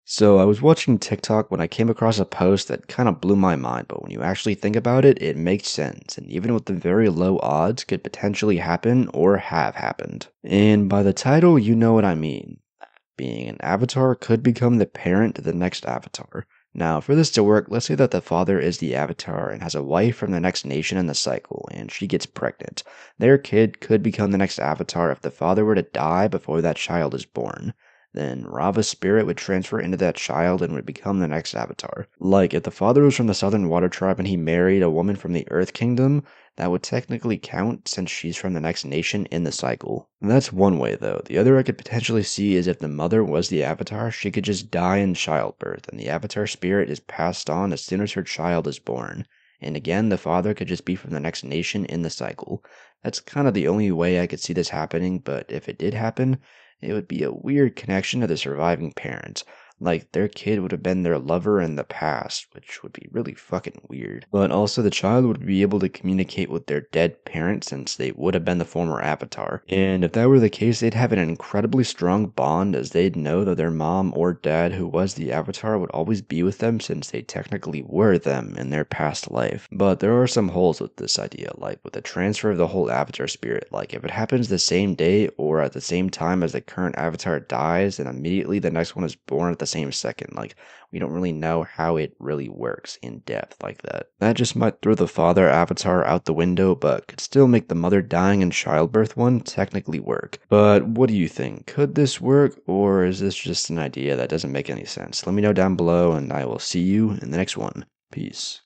So I was watching TikTok when I came across a post that kind of blew my mind, but when you actually think about it, it makes sense, and even with the very low odds, could potentially happen or have happened. And by the title, you know what I mean. Being an avatar could become the parent to the next avatar. Now, for this to work, let's say that the father is the avatar and has a wife from the next nation in the cycle, and she gets pregnant. Their kid could become the next avatar if the father were to die before that child is born. Then Rava's spirit would transfer into that child and would become the next avatar. Like, if the father was from the Southern Water Tribe and he married a woman from the Earth Kingdom, that would technically count since she's from the next nation in the cycle. And that's one way though. The other I could potentially see is if the mother was the avatar, she could just die in childbirth, and the avatar spirit is passed on as soon as her child is born. And again, the father could just be from the next nation in the cycle. That's kind of the only way I could see this happening, but if it did happen, it would be a weird connection to the surviving parents. Like, their kid would have been their lover in the past, which would be really fucking weird. But also, the child would be able to communicate with their dead parents since they would have been the former avatar. And if that were the case, they'd have an incredibly strong bond as they'd know that their mom or dad, who was the avatar, would always be with them since they technically were them in their past life. But there are some holes with this idea, like with the transfer of the whole avatar spirit. Like, if it happens the same day or at the same time as the current avatar dies, and immediately the next one is born at the same second. Like, we don't really know how it really works in depth like that. That just might throw the father avatar out the window, but could still make the mother dying in childbirth one technically work. But what do you think? Could this work, or is this just an idea that doesn't make any sense? Let me know down below, and I will see you in the next one. Peace.